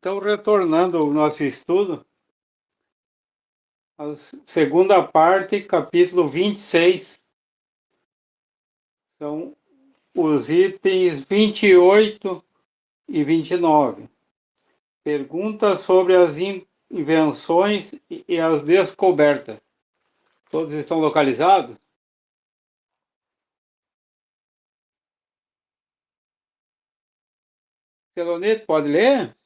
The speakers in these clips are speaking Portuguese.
Então, retornando ao nosso estudo, a segunda parte, capítulo 26, são os itens 28 e 29. Perguntas sobre as invenções e as descobertas. Todos estão localizados? Celonete, pode ler?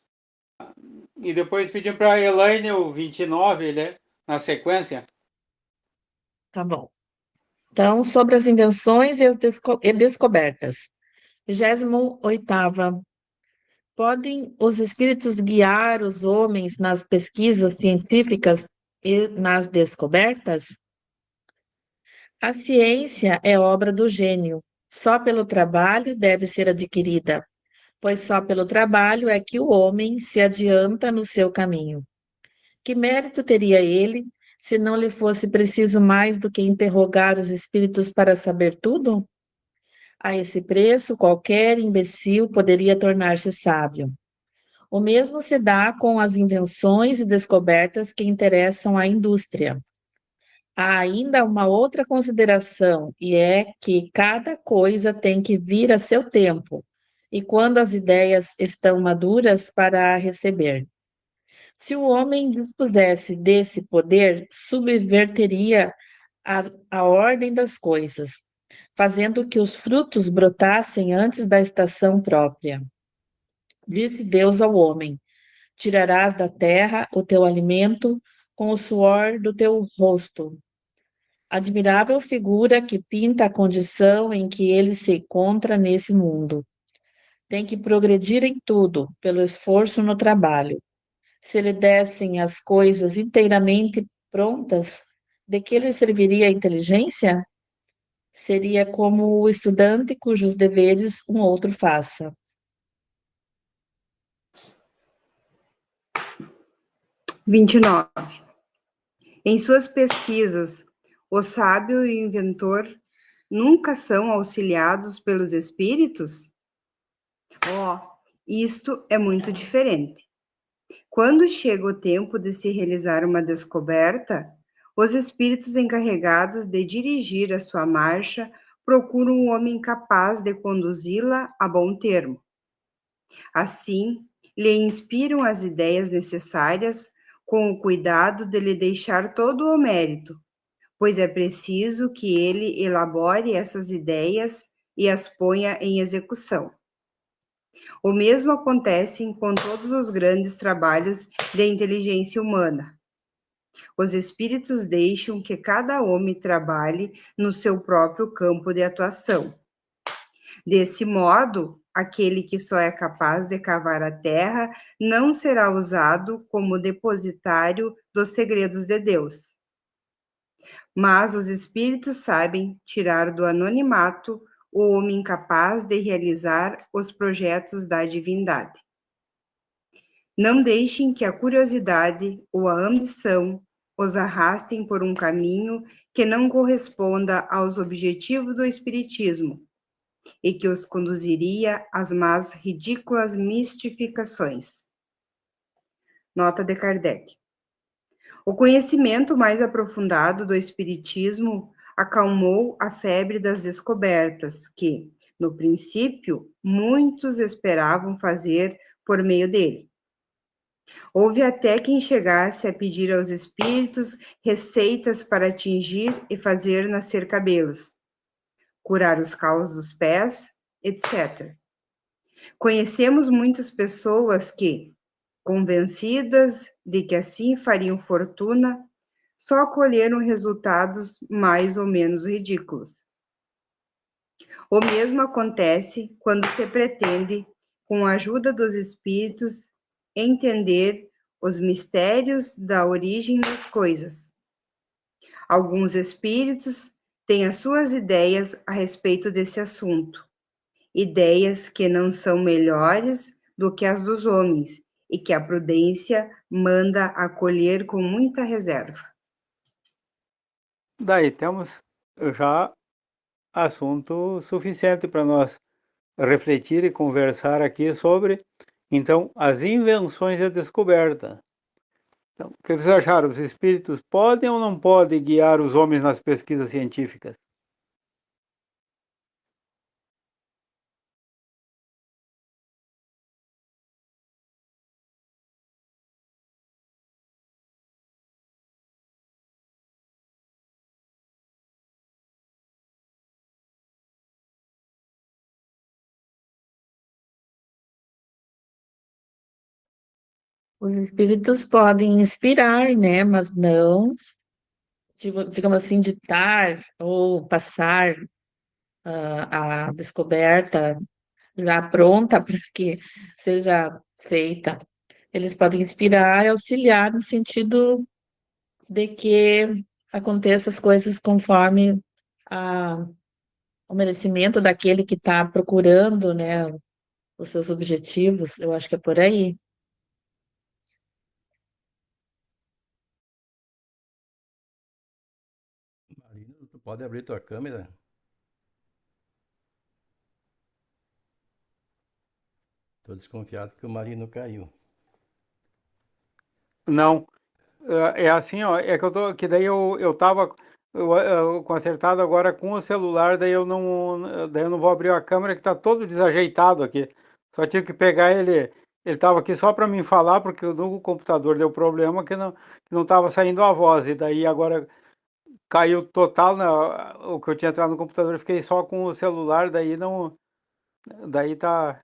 E depois pedir para a Elaine o 29, né, na sequência. Tá bom. Então, sobre as invenções e as descobertas. 28ª. Podem os espíritos guiar os homens nas pesquisas científicas e nas descobertas? A ciência é obra do gênio. Só pelo trabalho deve ser adquirida, pois só pelo trabalho é que o homem se adianta no seu caminho. Que mérito teria ele se não lhe fosse preciso mais do que interrogar os espíritos para saber tudo? A esse preço, qualquer imbecil poderia tornar-se sábio. O mesmo se dá com as invenções e descobertas que interessam à indústria. Há ainda uma outra consideração, e é que cada coisa tem que vir a seu tempo, e quando as ideias estão maduras para a receber. Se o homem dispusesse desse poder, subverteria a ordem das coisas, fazendo que os frutos brotassem antes da estação própria. Disse Deus ao homem: tirarás da terra o teu alimento com o suor do teu rosto. Admirável figura que pinta a condição em que ele se encontra nesse mundo. Tem que progredir em tudo, pelo esforço no trabalho. Se lhe dessem as coisas inteiramente prontas, de que lhe serviria a inteligência? Seria como o estudante cujos deveres um outro faça. 29. Em suas pesquisas, o sábio e o inventor nunca são auxiliados pelos espíritos? Isto é muito diferente. Quando chega o tempo de se realizar uma descoberta, os espíritos encarregados de dirigir a sua marcha procuram um homem capaz de conduzi-la a bom termo. Assim, lhe inspiram as ideias necessárias com o cuidado de lhe deixar todo o mérito, pois é preciso que ele elabore essas ideias e as ponha em execução. O mesmo acontece com todos os grandes trabalhos de inteligência humana. Os espíritos deixam que cada homem trabalhe no seu próprio campo de atuação. Desse modo, aquele que só é capaz de cavar a terra não será usado como depositário dos segredos de Deus. Mas os espíritos sabem tirar do anonimato o homem capaz de realizar os projetos da divindade. Não deixem que a curiosidade ou a ambição os arrastem por um caminho que não corresponda aos objetivos do espiritismo e que os conduziria às mais ridículas mistificações. Nota de Kardec. O conhecimento mais aprofundado do espiritismo acalmou a febre das descobertas que, no princípio, muitos esperavam fazer por meio dele. Houve até quem chegasse a pedir aos espíritos receitas para atingir e fazer nascer cabelos, curar os calos dos pés, etc. Conhecemos muitas pessoas que, convencidas de que assim fariam fortuna, só colheram resultados mais ou menos ridículos. O mesmo acontece quando se pretende, com a ajuda dos espíritos, entender os mistérios da origem das coisas. Alguns espíritos têm as suas ideias a respeito desse assunto, ideias que não são melhores do que as dos homens e que a prudência manda acolher com muita reserva. Daí temos já assunto suficiente para nós refletir e conversar aqui sobre Então, as invenções e a descoberta. Então, o que vocês acharam? Os espíritos podem ou não podem guiar os homens nas pesquisas científicas? Os espíritos podem inspirar, né? Mas não, digamos assim, ditar ou passar a descoberta já pronta para que seja feita. Eles podem inspirar e auxiliar no sentido de que aconteçam as coisas conforme a, o merecimento daquele que está procurando, né, os seus objetivos. Eu acho que é por aí. Marino, tu pode abrir tua câmera? Tô desconfiado que o Marino caiu. Não. É assim, ó, é que que daí eu tava consertado agora com o celular, daí eu não vou abrir a câmera que tá todo desajeitado aqui. Só tive que pegar ele tava aqui só para mim falar, porque no computador deu problema que não tava saindo a voz, e daí agora caiu total o que eu tinha entrado no computador, eu fiquei só com o celular, daí não, daí tá,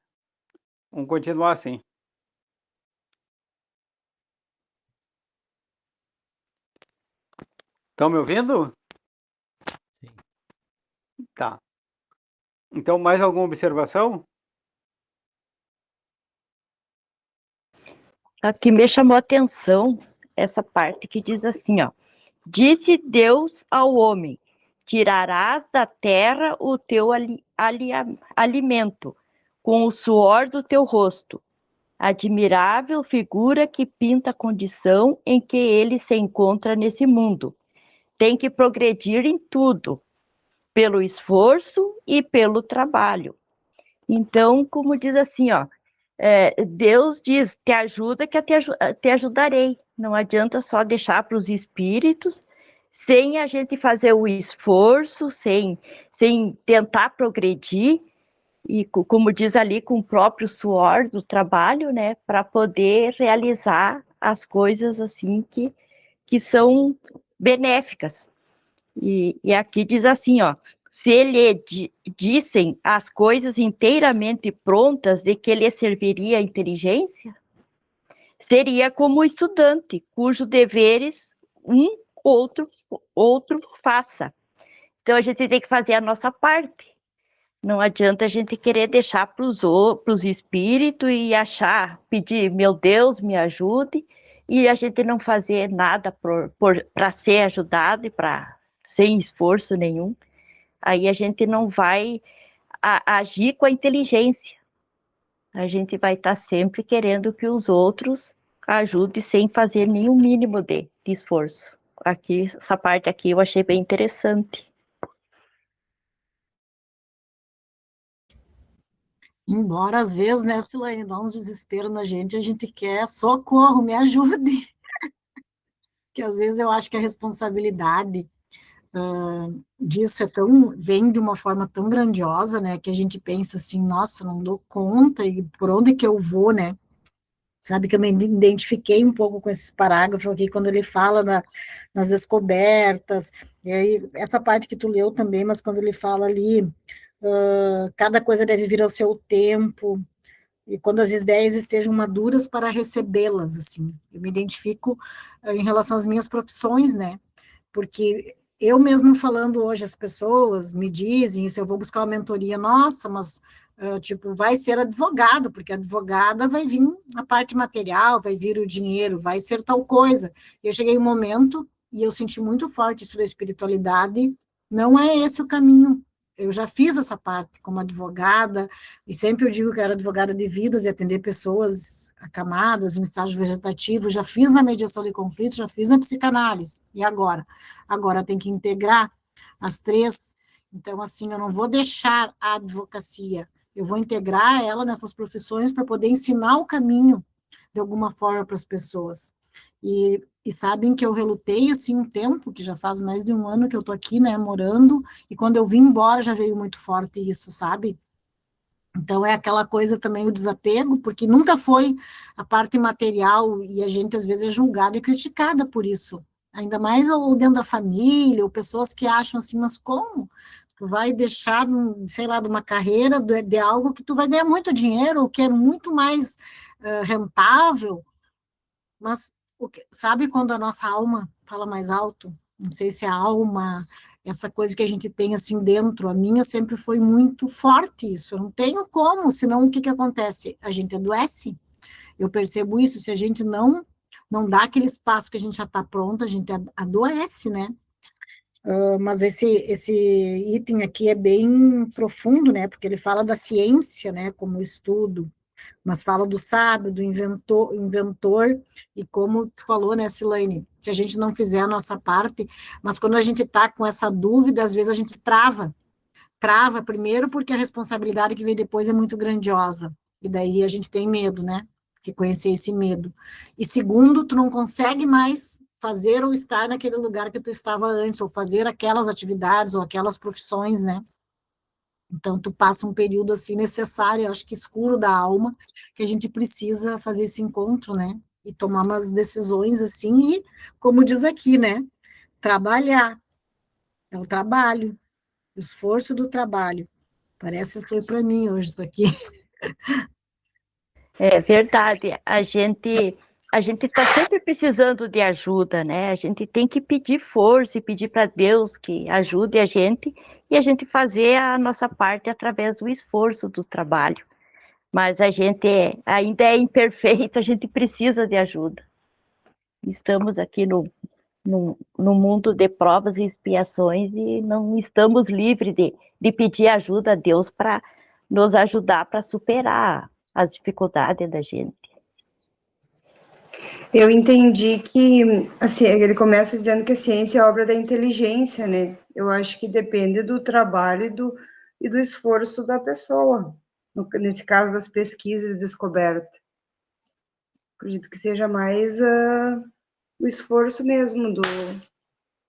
vamos continuar assim. Estão me ouvindo? Sim. Tá. Então, mais alguma observação? Aqui me chamou a atenção essa parte que diz assim, ó. Disse Deus ao homem, tirarás da terra o teu alimento, com o suor do teu rosto. Admirável figura que pinta a condição em que ele se encontra nesse mundo. Tem que progredir em tudo, pelo esforço e pelo trabalho. Então, como diz assim, ó, Deus diz, te ajuda que eu te ajudarei. Não adianta só deixar para os espíritos, sem a gente fazer o esforço, sem tentar progredir, e como diz ali, com o próprio suor do trabalho, né, para poder realizar as coisas assim que são benéficas. E aqui diz assim, ó, se ele dissem as coisas inteiramente prontas de que lhe serviria a inteligência, seria como o estudante, cujos deveres outro faça. Então a gente tem que fazer a nossa parte. Não adianta a gente querer deixar para os espíritos e achar, pedir, meu Deus, me ajude, e a gente não fazer nada para ser ajudado e para sem esforço nenhum. Aí a gente não vai agir com a inteligência. A gente vai estar sempre querendo que os outros ajudem sem fazer nenhum mínimo de esforço. Aqui, essa parte aqui eu achei bem interessante. Embora às vezes, né, Silene, dá uns desesperos na gente, a gente quer socorro, me ajude. Que às vezes eu acho que a responsabilidade disso vem de uma forma tão grandiosa, né, que a gente pensa assim, nossa, não dou conta, e por onde que eu vou, né? Sabe que eu me identifiquei um pouco com esse parágrafo aqui, quando ele fala nas descobertas, e aí, essa parte que tu leu também, mas quando ele fala ali, cada coisa deve vir ao seu tempo, e quando as ideias estejam maduras para recebê-las, assim. Eu me identifico em relação às minhas profissões, né? Porque eu mesmo falando hoje, as pessoas me dizem, se eu vou buscar uma mentoria, nossa, mas, tipo, vai ser advogado, porque advogada vai vir a parte material, vai vir o dinheiro, vai ser tal coisa. Eu cheguei um momento, e eu senti muito forte isso da espiritualidade, não é esse o caminho. Eu já fiz essa parte como advogada, e sempre eu digo que eu era advogada de vidas e atender pessoas acamadas, em estágio vegetativo, já fiz na mediação de conflitos, já fiz na psicanálise, e agora? Agora tem que integrar as três, então assim, eu não vou deixar a advocacia, eu vou integrar ela nessas profissões para poder ensinar o caminho de alguma forma para as pessoas. E sabem que eu relutei, assim, um tempo, que já faz mais de um ano que eu tô aqui, né, morando, e quando eu vim embora já veio muito forte isso, sabe? Então, é aquela coisa também, o desapego, porque nunca foi a parte material, e a gente, às vezes, é julgada e criticada por isso. Ainda mais ou dentro da família, ou pessoas que acham assim, mas como? Tu vai deixar, sei lá, de uma carreira, de algo que tu vai ganhar muito dinheiro, que é muito mais rentável, mas sabe quando a nossa alma fala mais alto? Não sei se a alma, essa coisa que a gente tem assim dentro, a minha sempre foi muito forte isso. Eu não tenho como, senão o que acontece? A gente adoece. Eu percebo isso, se a gente não dá aquele espaço que a gente já está pronto, a gente adoece, né? Mas esse item aqui é bem profundo, né? Porque ele fala da ciência, né? Como estudo, mas fala do sábio, do inventor, e como tu falou, né, Silane, se a gente não fizer a nossa parte, mas quando a gente está com essa dúvida, às vezes a gente trava primeiro porque a responsabilidade que vem depois é muito grandiosa, e daí a gente tem medo, né, reconhecer esse medo, e segundo, tu não consegue mais fazer ou estar naquele lugar que tu estava antes, ou fazer aquelas atividades, ou aquelas profissões, né, então, tu passa um período, assim, necessário, acho que escuro da alma, que a gente precisa fazer esse encontro, né? E tomar umas decisões, assim, e, como diz aqui, né? Trabalhar. É o trabalho, o esforço do trabalho. Parece que foi para mim hoje isso aqui. É verdade. A gente está sempre precisando de ajuda, né? A gente tem que pedir força e pedir para Deus que ajude a gente e a gente fazer a nossa parte através do esforço do trabalho. Mas a gente ainda é imperfeito, a gente precisa de ajuda. Estamos aqui no mundo de provas e expiações e não estamos livres de pedir ajuda a Deus para nos ajudar para superar as dificuldades da gente. Eu entendi que, assim, ele começa dizendo que a ciência é obra da inteligência, né? Eu acho que depende do trabalho e do esforço da pessoa, nesse caso das pesquisas e descoberta. Acredito que seja mais o esforço mesmo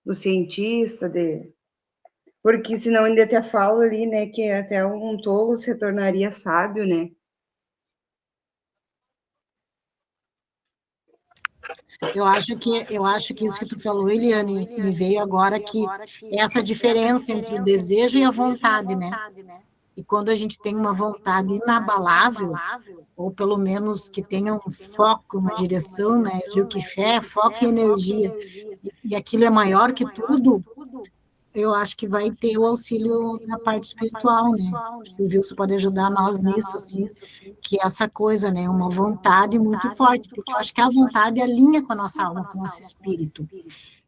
do cientista, porque senão ainda até falo ali, né, que até um tolo se tornaria sábio, né? Eu acho que isso que tu falou, Eliane, me veio agora que essa diferença entre o desejo e a vontade, né? E quando a gente tem uma vontade inabalável, ou pelo menos que tenha um foco, uma direção, né? Eu digo que fé, foco e energia, e aquilo é maior que tudo, eu acho que vai ter o auxílio da parte espiritual, né? Acho que o Wilson pode ajudar nós nisso, assim, que é essa coisa, né? Uma vontade muito forte, porque eu acho que a vontade alinha com a nossa alma, com o nosso espírito.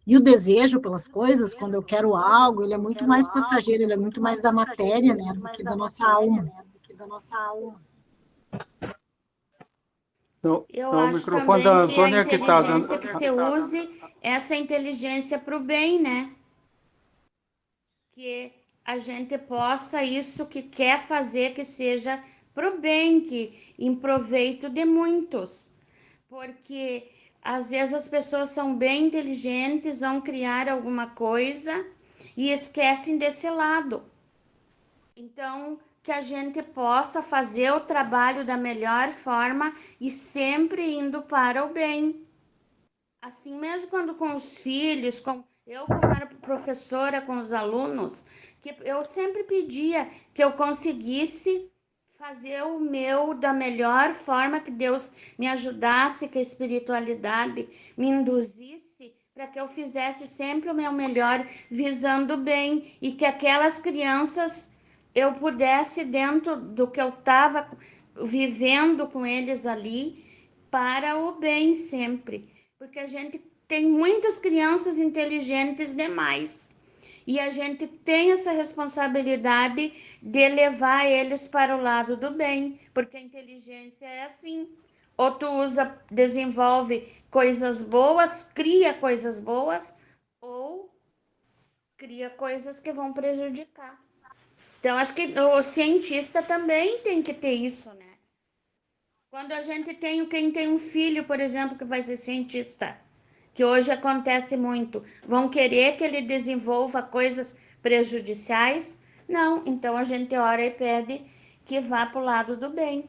E o desejo pelas coisas, quando eu quero algo, ele é muito mais passageiro, ele é muito mais da matéria, né, do que da nossa alma. Então, Eu o acho microfone da também que a Antônia que está dando. inteligência que você use essa inteligência para o bem, né? Que a gente possa isso que quer fazer que seja para o bem, que em proveito de muitos. Porque às vezes as pessoas são bem inteligentes, vão criar alguma coisa e esquecem desse lado. Então, que a gente possa fazer o trabalho da melhor forma e sempre indo para o bem. Assim mesmo quando com os filhos, eu como era professora com os alunos, que eu sempre pedia que eu conseguisse fazer o meu da melhor forma, que Deus me ajudasse, que a espiritualidade me induzisse para que eu fizesse sempre o meu melhor, visando o bem, e que aquelas crianças eu pudesse, dentro do que eu estava vivendo com eles ali, para o bem sempre. Porque a gente tem muitas crianças inteligentes demais. E a gente tem essa responsabilidade de levar eles para o lado do bem, porque a inteligência é assim. Ou tu desenvolve coisas boas, cria coisas boas, ou cria coisas que vão prejudicar. Então, acho que o cientista também tem que ter isso, né? Quando a gente tem quem tem um filho, por exemplo, que vai ser cientista, que hoje acontece muito, vão querer que ele desenvolva coisas prejudiciais? Não, então a gente ora e pede que vá para o lado do bem.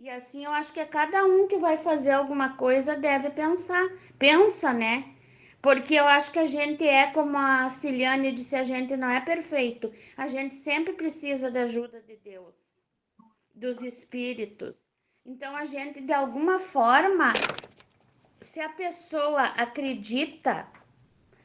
E assim eu acho que cada um que vai fazer alguma coisa deve pensar. Pensa, né? Porque eu acho que a gente é, como a Ciliane disse, a gente não é perfeito. A gente sempre precisa da ajuda de Deus, dos espíritos. Então a gente, de alguma forma, se a pessoa acredita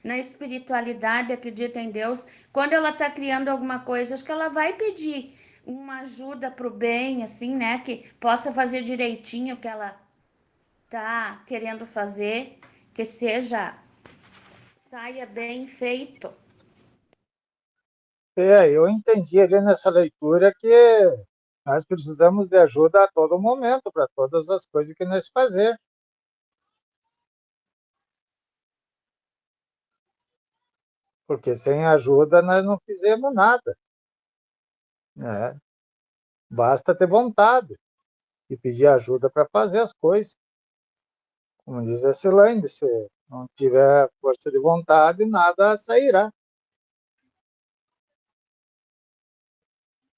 na espiritualidade, acredita em Deus, quando ela está criando alguma coisa, acho que ela vai pedir uma ajuda para o bem, assim, né? Que possa fazer direitinho o que ela tá querendo fazer, que saia bem feito. Eu entendi ali nessa leitura que nós precisamos de ajuda a todo momento para todas as coisas que nós fazemos. Porque sem ajuda nós não fizemos nada, né? Basta ter vontade e pedir ajuda para fazer as coisas. Como diz a Silane, se não tiver força de vontade, nada sairá.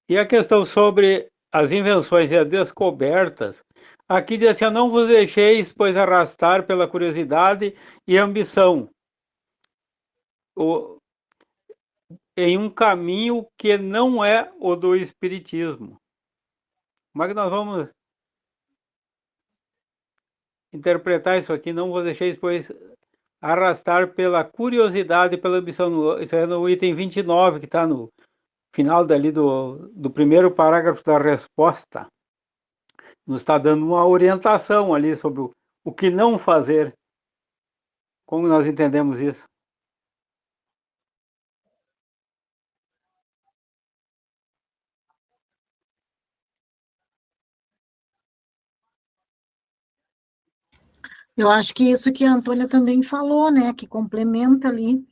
E a questão sobre as invenções e as descobertas, aqui diz assim: não vos deixeis, pois, arrastar pela curiosidade e ambição em um caminho que não é o do espiritismo. Como é que nós vamos interpretar isso aqui? Não vos deixeis, pois, arrastar pela curiosidade e pela ambição. Isso é no item 29, que está no final dali do primeiro parágrafo da resposta. Nos está dando uma orientação ali sobre o que não fazer. Como nós entendemos isso? Eu acho que isso que a Antônia também falou, né, que complementa ali,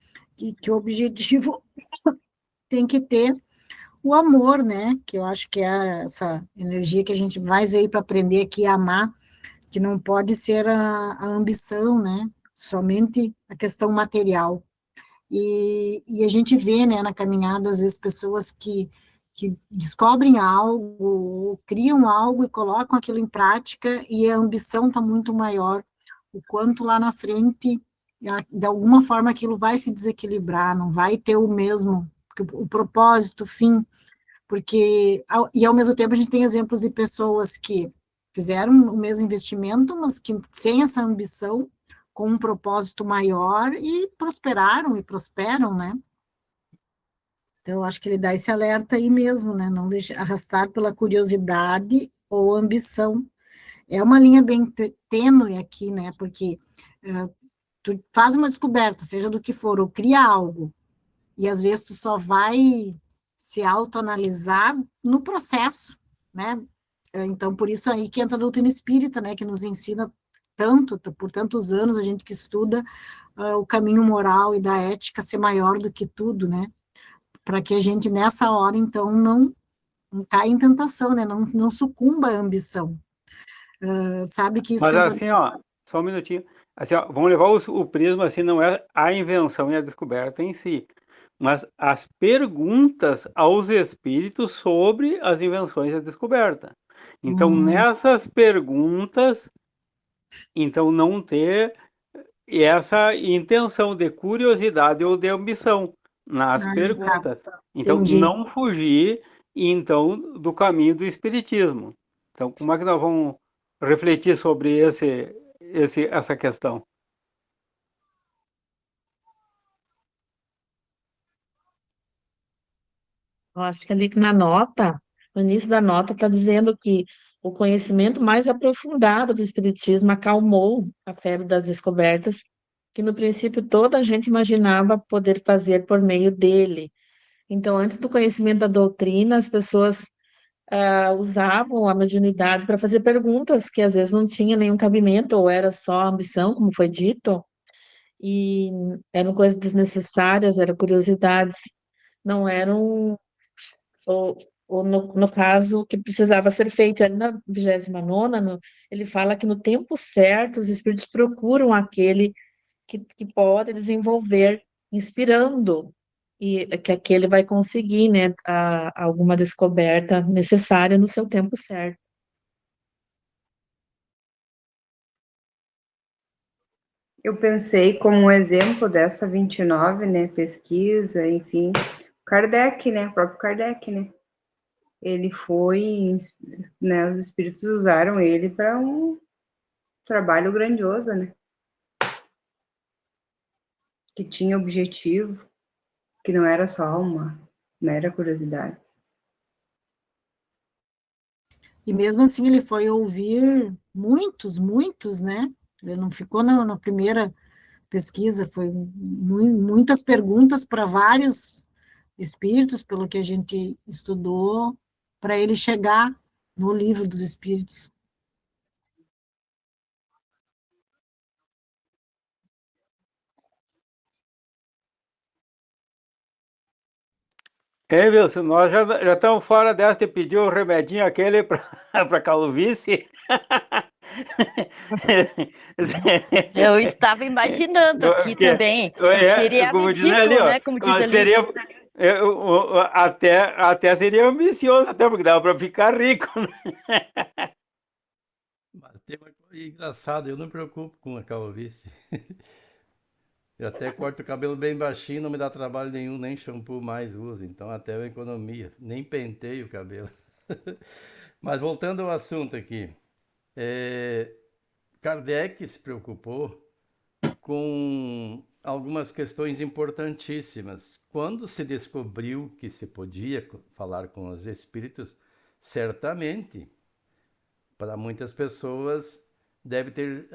que o objetivo tem que ter o amor, né, que eu acho que é essa energia que a gente mais veio para aprender aqui a amar, que não pode ser a ambição, né, somente a questão material. E a gente vê, né, na caminhada, às vezes, pessoas que descobrem algo, ou criam algo e colocam aquilo em prática, e a ambição está muito maior, o quanto lá na frente, de alguma forma, aquilo vai se desequilibrar, não vai ter o mesmo, o propósito, o fim, porque, e ao mesmo tempo a gente tem exemplos de pessoas que fizeram o mesmo investimento, mas que sem essa ambição, com um propósito maior, e prosperaram e prosperam, né? Então, eu acho que ele dá esse alerta aí mesmo, né? Não deixar arrastar pela curiosidade ou ambição. É uma linha bem tênue aqui, né? Porque tu faz uma descoberta, seja do que for, ou cria algo, e às vezes tu só vai se autoanalisar no processo, né? Então, por isso aí que entra a doutrina espírita, né? Que nos ensina tanto, por tantos anos, a gente que estuda o caminho moral e da ética ser maior do que tudo, né? Para que a gente, nessa hora, então, não caia em tentação, né? Não sucumba à ambição. Sabe que isso Mas que assim, ó, só um minutinho. Assim, ó, vamos levar o prisma, assim, não é a invenção e a descoberta em si, mas as perguntas aos espíritos sobre as invenções e a descoberta. Então, nessas perguntas, então não ter essa intenção de curiosidade ou de ambição nas perguntas. Então, entendi. não fugir, então, do caminho do espiritismo. Então, como é que nós vamos refletir sobre essa questão? Eu acho que ali na nota, no início da nota, está dizendo que o conhecimento mais aprofundado do Espiritismo acalmou a febre das descobertas, que no princípio toda a gente imaginava poder fazer por meio dele. Então, antes do conhecimento da doutrina, as pessoas usavam a mediunidade para fazer perguntas que às vezes não tinha nenhum cabimento, ou era só ambição, como foi dito, e eram coisas desnecessárias, eram curiosidades, não eram ou no caso que precisava ser feito ali na 29ª, ele fala que no tempo certo os espíritos procuram aquele que pode desenvolver, inspirando, e que aquele vai conseguir, né, alguma descoberta necessária no seu tempo certo. Eu pensei como um exemplo dessa 29, né, pesquisa, enfim, Kardec, né, o próprio Kardec, né, ele foi, né, os espíritos usaram ele para um trabalho grandioso, né, que tinha objetivo, que não era só uma mera curiosidade. E mesmo assim ele foi ouvir muitos, né? Ele não ficou na primeira pesquisa, foi muitas perguntas para vários espíritos, pelo que a gente estudou, para ele chegar no livro dos espíritos. Hein, Wilson? Nós já estamos fora dessa de pedir o remedinho aquele para calvície. Eu estava imaginando aqui Porque, também. é, Seria como diz ali, ridículo, ó, né? Como diz ali. seria, até seria ambicioso, até porque dava para ficar rico, né? Mas tem uma coisa engraçada, eu não me preocupo com a calvície. Eu até corto o cabelo bem baixinho, não me dá trabalho nenhum, nem shampoo mais uso, então até é uma economia, nem penteio o cabelo. Mas voltando ao assunto aqui, Kardec se preocupou com algumas questões importantíssimas. Quando se descobriu que se podia falar com os espíritos, certamente, para muitas pessoas, deve ter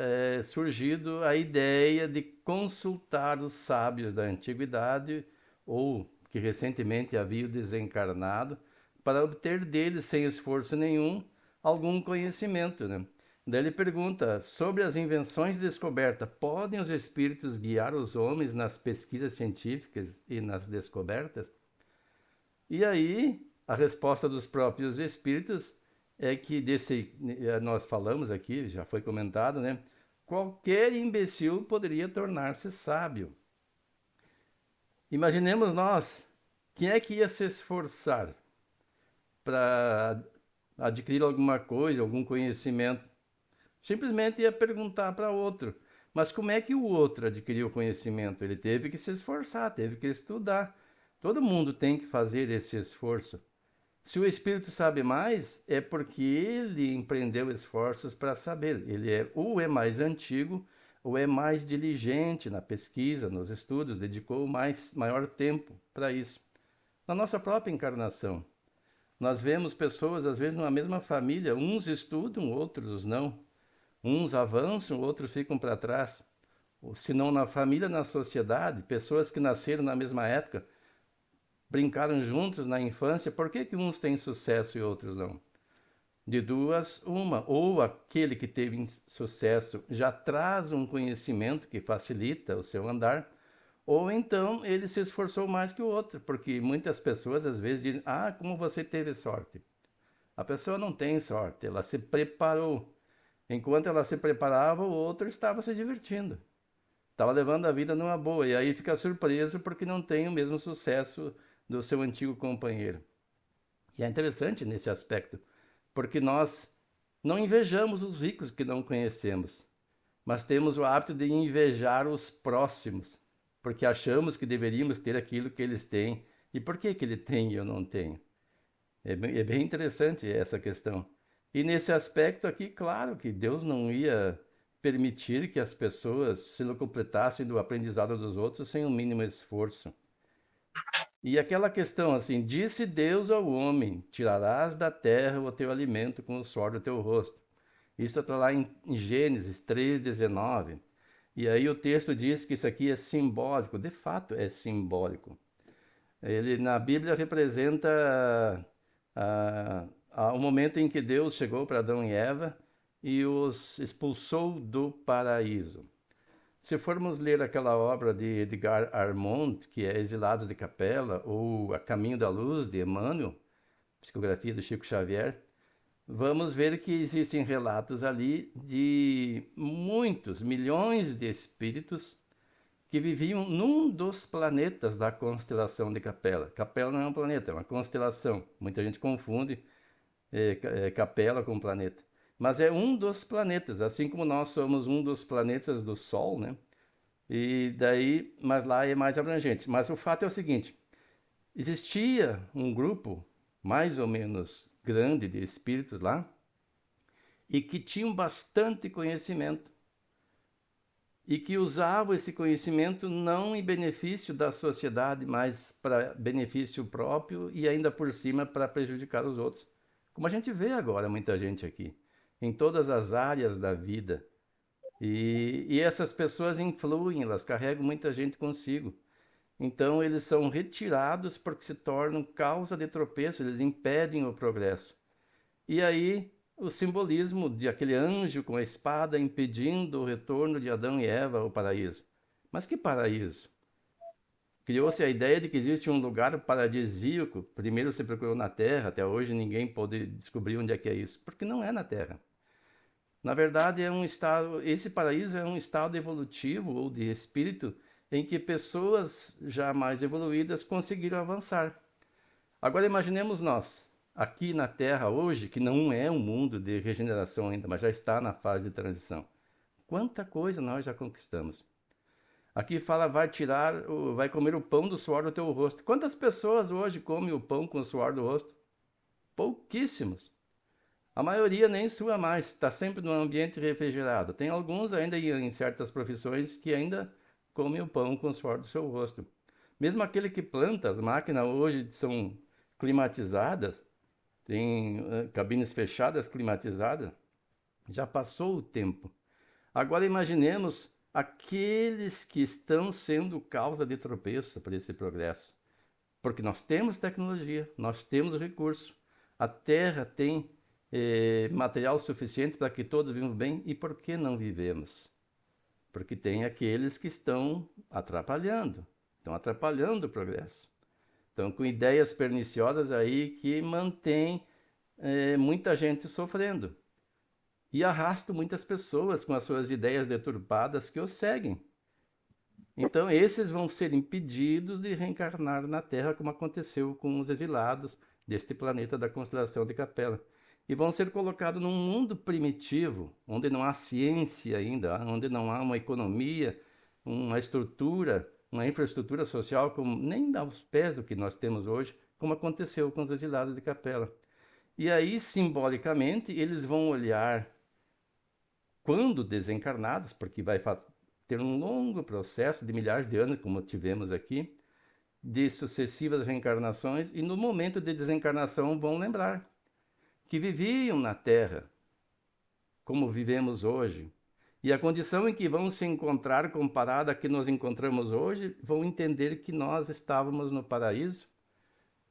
surgido a ideia de consultar os sábios da antiguidade ou que recentemente haviam desencarnado para obter deles, sem esforço nenhum, algum conhecimento, né? Daí ele pergunta, sobre as invenções de descoberta, podem os espíritos guiar os homens nas pesquisas científicas e nas descobertas? E aí, a resposta dos próprios espíritos é que nós falamos aqui, já foi comentado, né? Qualquer imbecil poderia tornar-se sábio. Imaginemos nós, quem é que ia se esforçar para adquirir alguma coisa, algum conhecimento? Simplesmente ia perguntar para outro. Mas como é que o outro adquiriu o conhecimento? Ele teve que se esforçar, teve que estudar. Todo mundo tem que fazer esse esforço. Se o espírito sabe mais, é porque ele empreendeu esforços para saber. Ele ou é mais antigo, ou é mais diligente na pesquisa, nos estudos, dedicou maior tempo para isso. Na nossa própria encarnação, nós vemos pessoas, às vezes, numa mesma família, uns estudam, outros não. Uns avançam, outros ficam para trás. Ou, se não na família, na sociedade, pessoas que nasceram na mesma época, brincaram juntos na infância, por que uns têm sucesso e outros não? De duas, uma, ou aquele que teve sucesso já traz um conhecimento que facilita o seu andar, ou então ele se esforçou mais que o outro, porque muitas pessoas às vezes dizem, como você teve sorte. A pessoa não tem sorte, ela se preparou. Enquanto ela se preparava, o outro estava se divertindo. Estava levando a vida numa boa. E aí fica surpreso porque não tem o mesmo sucesso do seu antigo companheiro. E é interessante nesse aspecto, porque nós não invejamos os ricos que não conhecemos, mas temos o hábito de invejar os próximos, porque achamos que deveríamos ter aquilo que eles têm. E por que ele tem e eu não tenho? É bem interessante essa questão. E nesse aspecto aqui, claro que Deus não ia permitir que as pessoas se completassem do aprendizado dos outros sem o mínimo esforço. E aquela questão assim, disse Deus ao homem, tirarás da terra o teu alimento com o suor do teu rosto. Isso está lá em Gênesis 3,19. E aí o texto diz que isso aqui é simbólico, de fato é simbólico. Ele na Bíblia representa o momento em que Deus chegou para Adão e Eva e os expulsou do paraíso. Se formos ler aquela obra de Edgar Armand, que é Exilados de Capela, ou A Caminho da Luz, de Emmanuel, psicografia do Chico Xavier, vamos ver que existem relatos ali de muitos, milhões de espíritos que viviam num dos planetas da constelação de Capela. Capela não é um planeta, é uma constelação. Muita gente confunde Capela com planeta. Mas é um dos planetas, assim como nós somos um dos planetas do Sol, né? E daí, mas lá é mais abrangente. Mas o fato é o seguinte: existia um grupo mais ou menos grande de espíritos lá e que tinham bastante conhecimento e que usavam esse conhecimento não em benefício da sociedade, mas para benefício próprio e ainda por cima para prejudicar os outros. Como a gente vê agora muita gente aqui, em todas as áreas da vida. E essas pessoas influem, elas carregam muita gente consigo. Então eles são retirados porque se tornam causa de tropeço, eles impedem o progresso. E aí o simbolismo de aquele anjo com a espada impedindo o retorno de Adão e Eva ao paraíso. Mas que paraíso? Criou-se a ideia de que existe um lugar paradisíaco. Primeiro se procurou na Terra, até hoje ninguém pôde descobrir onde é que é isso, porque não é na Terra. Na verdade, é um estado, esse paraíso é um estado evolutivo ou de espírito em que pessoas já mais evoluídas conseguiram avançar. Agora imaginemos nós, aqui na Terra hoje, que não é um mundo de regeneração ainda, mas já está na fase de transição. Quanta coisa nós já conquistamos. Aqui fala, vai comer o pão do suor do teu rosto. Quantas pessoas hoje comem o pão com o suor do rosto? Pouquíssimos. A maioria nem sua mais, está sempre num ambiente refrigerado. Tem alguns ainda em certas profissões que ainda comem o pão com o suor do seu rosto. Mesmo aquele que planta, as máquinas hoje são climatizadas, tem cabines fechadas climatizadas, já passou o tempo. Agora imaginemos aqueles que estão sendo causa de tropeço para esse progresso. Porque nós temos tecnologia, nós temos recursos, a Terra tem material suficiente para que todos vivam bem, e por que não vivemos? Porque tem aqueles que estão atrapalhando o progresso. Estão com ideias perniciosas aí que mantêm muita gente sofrendo. E arrastam muitas pessoas com as suas ideias deturpadas que os seguem. Então esses vão ser impedidos de reencarnar na Terra, como aconteceu com os exilados deste planeta da constelação de Capela. E vão ser colocados num mundo primitivo, onde não há ciência ainda, onde não há uma economia, uma estrutura, uma infraestrutura social como nem aos pés do que nós temos hoje, como aconteceu com os exilados de Capela. E aí, simbolicamente, eles vão olhar, quando desencarnados, porque vai ter um longo processo de milhares de anos, como tivemos aqui, de sucessivas reencarnações, e no momento de desencarnação vão lembrar que viviam na Terra, como vivemos hoje. E a condição em que vão se encontrar comparada à que nos encontramos hoje, vão entender que nós estávamos no paraíso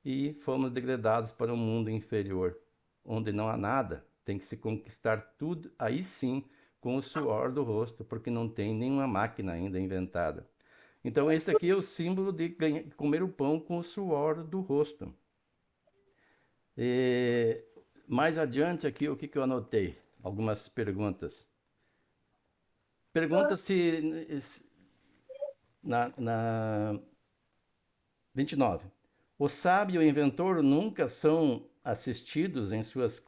e fomos degradados para um mundo inferior, onde não há nada, tem que se conquistar tudo, aí sim, com o suor do rosto, porque não tem nenhuma máquina ainda inventada. Então esse aqui é o símbolo de comer o pão com o suor do rosto. Mais adiante aqui, o que eu anotei? Algumas perguntas. Pergunta-se na 29. O sábio e o inventor nunca são assistidos em suas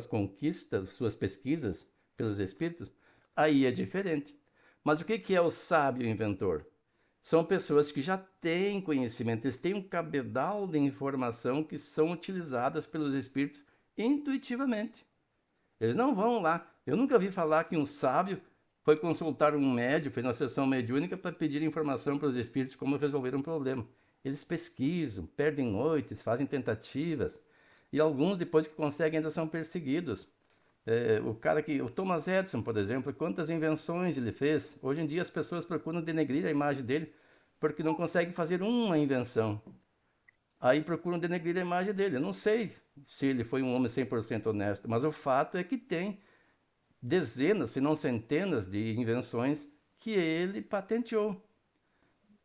conquistas, suas pesquisas pelos espíritos? Aí é diferente. Mas o que é o sábio e o inventor? São pessoas que já têm conhecimento, eles têm um cabedal de informação que são utilizadas pelos espíritos intuitivamente. Eles não vão lá. Eu nunca vi falar que um sábio foi consultar um médium, fez uma sessão mediúnica para pedir informação para os espíritos como resolver um problema. Eles pesquisam, perdem noites, fazem tentativas, e alguns, depois que conseguem, ainda são perseguidos. O Thomas Edison, por exemplo, quantas invenções ele fez. Hoje em dia as pessoas procuram denegrir a imagem dele porque não conseguem fazer uma invenção. Aí procuram denegrir a imagem dele. Eu não sei se ele foi um homem 100% honesto, mas o fato é que tem dezenas, se não centenas de invenções que ele patenteou.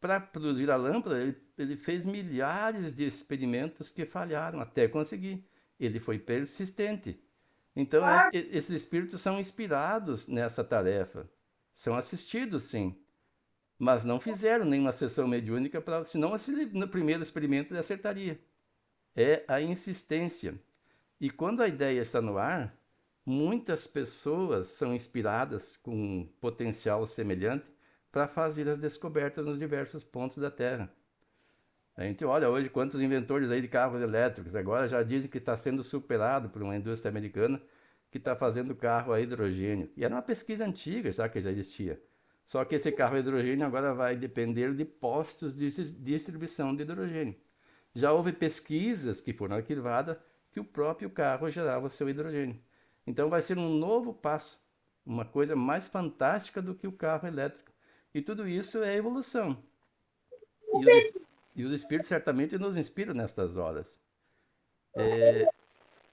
para produzir a lâmpada, ele fez milhares de experimentos que falharam até conseguir. Ele foi persistente. Então, esses espíritos são inspirados nessa tarefa. São assistidos, sim. Mas não fizeram nenhuma sessão mediúnica, senão no primeiro experimento ele acertaria. É a insistência. E quando a ideia está no ar, muitas pessoas são inspiradas com um potencial semelhante para fazer as descobertas nos diversos pontos da Terra. A gente olha hoje quantos inventores aí de carros elétricos, agora já dizem que está sendo superado por uma indústria americana que está fazendo carro a hidrogênio. E era uma pesquisa antiga, já que já existia. Só que esse carro a hidrogênio agora vai depender de postos de distribuição de hidrogênio. Já houve pesquisas que foram arquivadas que o próprio carro gerava o seu hidrogênio. Então vai ser um novo passo, uma coisa mais fantástica do que o carro elétrico. E tudo isso é evolução. E os espíritos certamente nos inspiram nestas horas.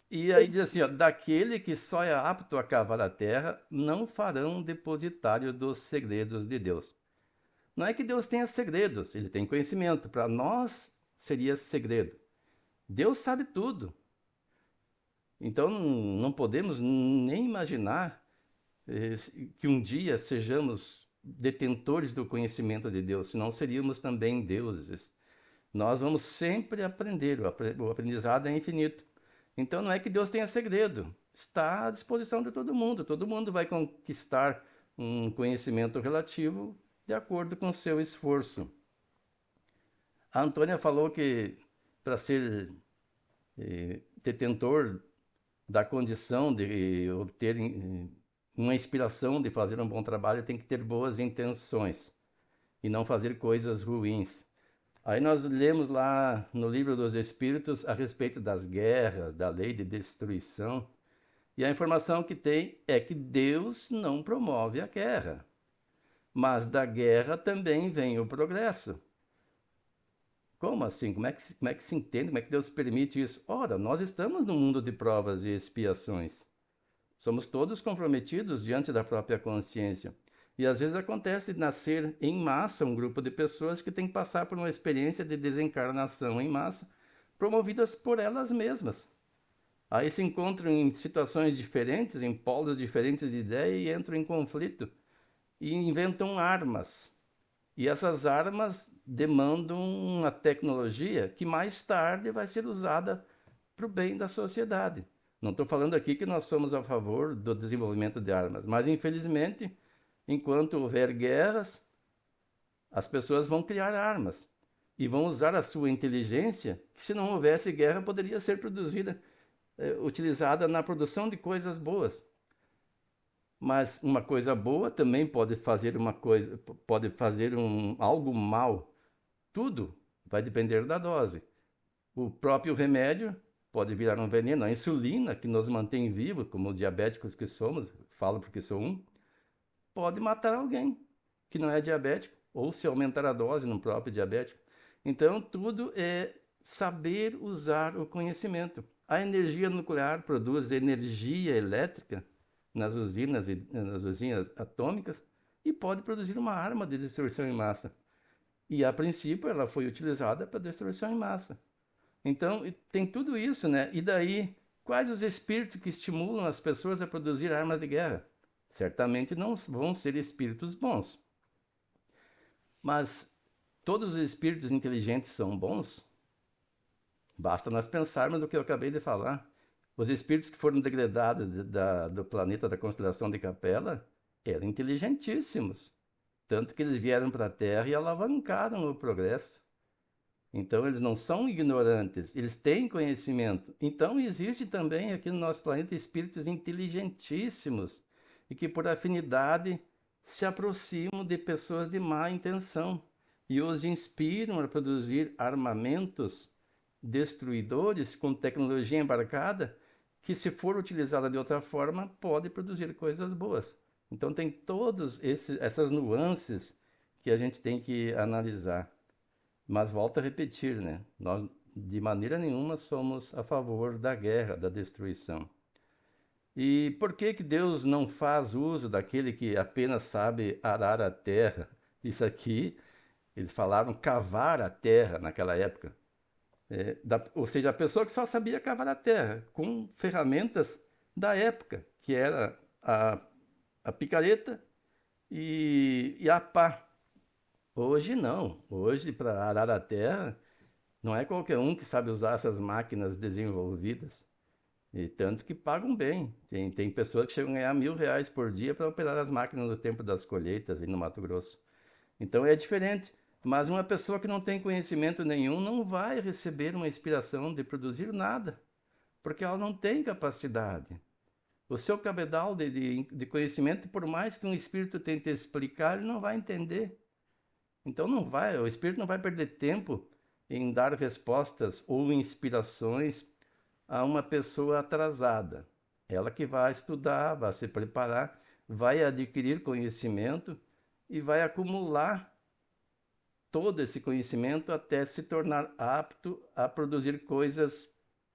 E aí diz assim, ó, daquele que só é apto a cavar a terra, não farão depositário dos segredos de Deus. Não é que Deus tenha segredos, ele tem conhecimento. Para nós seria segredo. Deus sabe tudo. Então não podemos nem imaginar que um dia sejamos detentores do conhecimento de Deus, senão seríamos também deuses. Nós vamos sempre aprender, o aprendizado é infinito. Então não é que Deus tenha segredo, está à disposição de todo mundo vai conquistar um conhecimento relativo de acordo com o seu esforço. A Antônia falou que para ser detentor da condição de obter uma inspiração de fazer um bom trabalho, tem que ter boas intenções e não fazer coisas ruins. Aí nós lemos lá no Livro dos Espíritos a respeito das guerras, da lei de destruição, e a informação que tem é que Deus não promove a guerra, mas da guerra também vem o progresso. Como assim? Como é que se entende? Como é que Deus permite isso? Ora, nós estamos num mundo de provas e expiações. Somos todos comprometidos diante da própria consciência. E às vezes acontece nascer em massa um grupo de pessoas que tem que passar por uma experiência de desencarnação em massa, promovidas por elas mesmas. Aí se encontram em situações diferentes, em polos diferentes de ideia e entram em conflito e inventam armas. E essas armas demandam uma tecnologia que mais tarde vai ser usada para o bem da sociedade. Não estou falando aqui que nós somos a favor do desenvolvimento de armas, mas infelizmente, enquanto houver guerras, as pessoas vão criar armas e vão usar a sua inteligência, que se não houvesse guerra poderia ser produzida, utilizada na produção de coisas boas. Mas uma coisa boa também pode fazer algo mal. Tudo vai depender da dose. O próprio remédio pode virar um veneno. A insulina, que nos mantém vivos, como diabéticos que somos, falo porque sou um, pode matar alguém que não é diabético, ou se aumentar a dose no próprio diabético. Então, tudo é saber usar o conhecimento. A energia nuclear produz energia elétrica nas usinas atômicas e pode produzir uma arma de destruição em massa. E, a princípio, ela foi utilizada para destruição em massa. Então, tem tudo isso, né? E daí, quais os espíritos que estimulam as pessoas a produzir armas de guerra? Certamente não vão ser espíritos bons. Mas todos os espíritos inteligentes são bons? Basta nós pensarmos no que eu acabei de falar. Os espíritos que foram degradados do planeta da constelação de Capela eram inteligentíssimos. Tanto que eles vieram para a Terra e alavancaram o progresso. Então, eles não são ignorantes, eles têm conhecimento. Então, existe também aqui no nosso planeta espíritos inteligentíssimos e que, por afinidade, se aproximam de pessoas de má intenção e os inspiram a produzir armamentos destruidores com tecnologia embarcada que, se for utilizada de outra forma, pode produzir coisas boas. Então, tem todas essas nuances que a gente tem que analisar. Mas volto a repetir, né? Nós, de maneira nenhuma, somos a favor da guerra, da destruição. E por que Deus não faz uso daquele que apenas sabe arar a terra? Isso aqui Eles falaram cavar a terra naquela época. Ou seja, a pessoa que só sabia cavar a terra com ferramentas da época, que era a picareta e a pá. Hoje não. Hoje, para arar a terra, não é qualquer um que sabe usar essas máquinas desenvolvidas. E tanto que pagam bem. Tem pessoas que chegam a ganhar R$ 1.000 por dia para operar as máquinas no tempo das colheitas aí no Mato Grosso. Então é diferente. Mas uma pessoa que não tem conhecimento nenhum não vai receber uma inspiração de produzir nada, porque ela não tem capacidade. O seu cabedal de conhecimento, por mais que um espírito tente explicar, ele não vai entender. Então o espírito não vai perder tempo em dar respostas ou inspirações a uma pessoa atrasada. Ela que vai estudar, vai se preparar, vai adquirir conhecimento e vai acumular todo esse conhecimento até se tornar apto a produzir coisas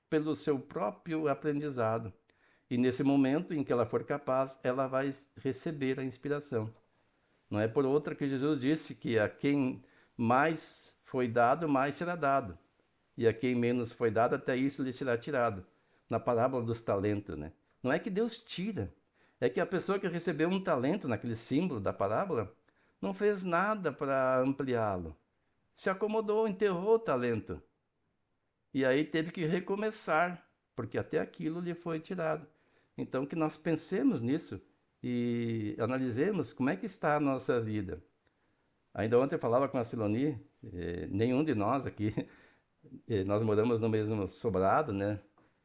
pelo seu próprio aprendizado. E nesse momento em que ela for capaz, ela vai receber a inspiração. Não é por outra que Jesus disse que a quem mais foi dado, mais será dado. E a quem menos foi dado, até isso lhe será tirado. Na parábola dos talentos, né? Não é que Deus tira, é que a pessoa que recebeu um talento, naquele símbolo da parábola, não fez nada para ampliá-lo. Se acomodou, enterrou o talento. E aí teve que recomeçar, porque até aquilo lhe foi tirado. Então que nós pensemos nisso e analisemos como é que está a nossa vida. Ainda ontem eu falava com a Siloni, nenhum de nós aqui, nós moramos no mesmo sobrado, né?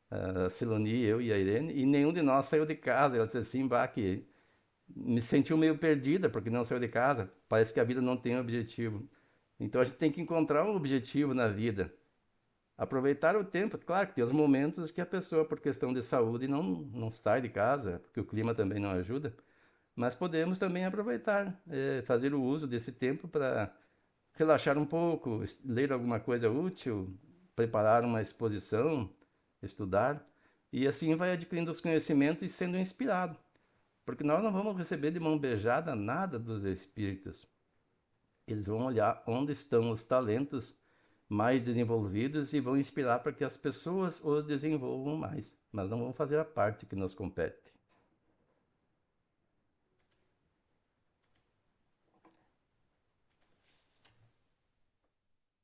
A Siloni, eu e a Irene, e nenhum de nós saiu de casa. Ela disse assim, que me sentiu meio perdida porque não saiu de casa. Parece que a vida não tem objetivo. Então a gente tem que encontrar um objetivo na vida. Aproveitar o tempo. Claro que tem os momentos que a pessoa, por questão de saúde, não sai de casa, porque o clima também não ajuda. Mas podemos também aproveitar, fazer o uso desse tempo para relaxar um pouco, ler alguma coisa útil, preparar uma exposição, estudar. E assim vai adquirindo os conhecimentos e sendo inspirado. Porque nós não vamos receber de mão beijada nada dos espíritos. Eles vão olhar onde estão os talentos mais desenvolvidos e vão inspirar para que as pessoas os desenvolvam mais. Mas não vão fazer a parte que nos compete.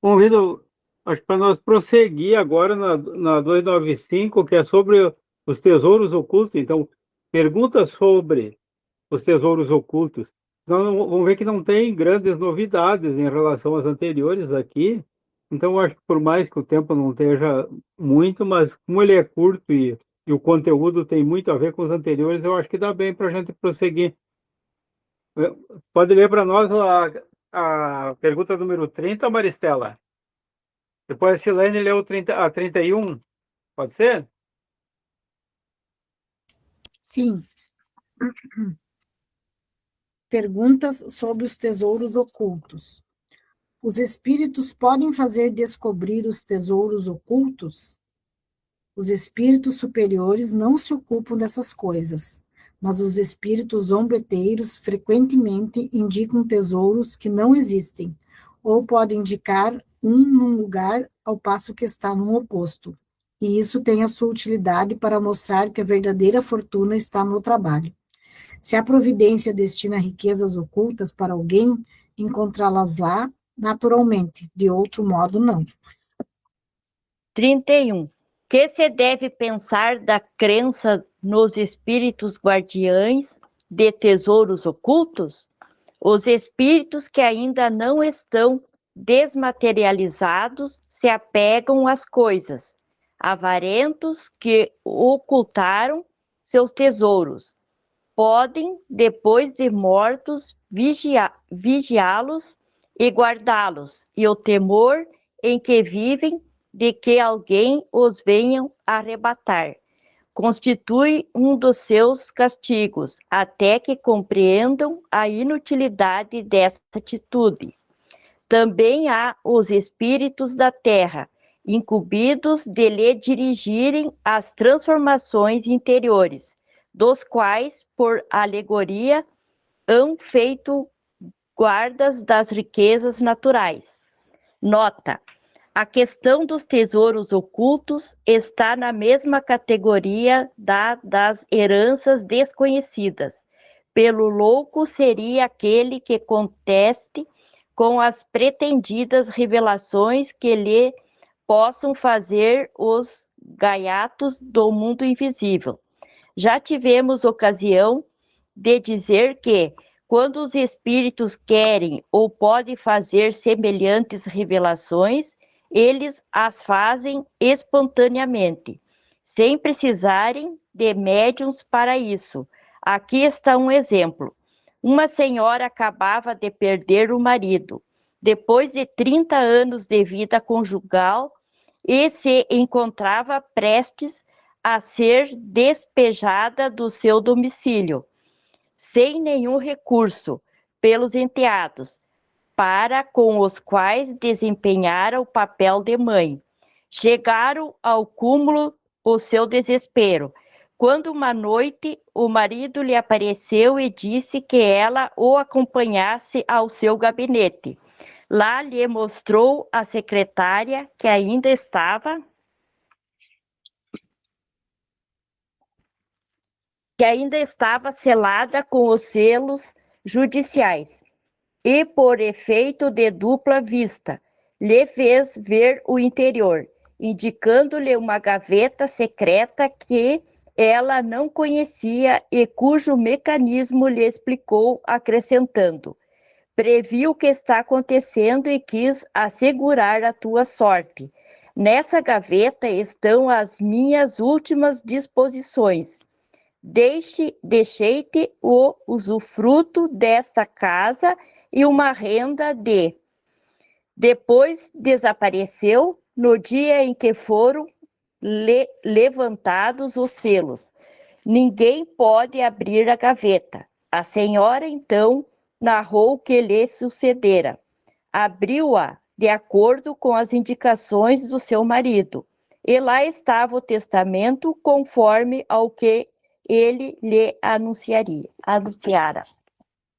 Convido, acho que para nós prosseguir agora na 295, que é sobre os tesouros ocultos. Então, perguntas sobre os tesouros ocultos. Nós vamos ver que não tem grandes novidades em relação às anteriores aqui. Então, eu acho que por mais que o tempo não esteja muito, mas como ele é curto e o conteúdo tem muito a ver com os anteriores, eu acho que dá bem para a gente prosseguir. Pode ler para nós a pergunta número 30, Maristela? Depois a Silene leu a 31, pode ser? Sim. Perguntas sobre os tesouros ocultos. Os espíritos podem fazer descobrir os tesouros ocultos? Os espíritos superiores não se ocupam dessas coisas, mas os espíritos zombeteiros frequentemente indicam tesouros que não existem, ou podem indicar um num lugar ao passo que está no oposto. E isso tem a sua utilidade para mostrar que a verdadeira fortuna está no trabalho. Se a providência destina riquezas ocultas para alguém, encontrá-las lá naturalmente, de outro modo não. 31. Que se deve pensar da crença nos espíritos guardiães de tesouros ocultos? Os espíritos que ainda não estão desmaterializados se apegam às coisas, avarentos que ocultaram seus tesouros. Podem, depois de mortos, vigiá-los e guardá-los, e o temor em que vivem de que alguém os venha arrebatar constitui um dos seus castigos, até que compreendam a inutilidade dessa atitude. Também há os espíritos da terra, incumbidos de lhe dirigirem as transformações interiores, dos quais, por alegoria, hão feito guardas das riquezas naturais. Nota: a questão dos tesouros ocultos está na mesma categoria das heranças desconhecidas. Pelo louco seria aquele que conteste com as pretendidas revelações que lhe possam fazer os gaiatos do mundo invisível. Já tivemos ocasião de dizer que, quando os espíritos querem ou podem fazer semelhantes revelações, eles as fazem espontaneamente, sem precisarem de médiuns para isso. Aqui está um exemplo. Uma senhora acabava de perder o marido, depois de 30 anos de vida conjugal, e se encontrava prestes a ser despejada do seu domicílio, sem nenhum recurso, pelos enteados, para com os quais desempenhara o papel de mãe. Chegaram ao cúmulo o seu desespero, quando uma noite o marido lhe apareceu e disse que ela o acompanhasse ao seu gabinete. Lá lhe mostrou a secretária que ainda estava selada com os selos judiciais, e por efeito de dupla vista, lhe fez ver o interior, indicando-lhe uma gaveta secreta que ela não conhecia e cujo mecanismo lhe explicou, acrescentando: previ o que está acontecendo e quis assegurar a tua sorte. Nessa gaveta estão as minhas últimas disposições. Deixei-te o usufruto desta casa e uma renda de. Depois desapareceu no dia em que foram levantados os selos. Ninguém pode abrir a gaveta. A senhora, então, narrou o que lhe sucedera. Abriu-a de acordo com as indicações do seu marido, e lá estava o testamento conforme ao que ele lhe anunciara.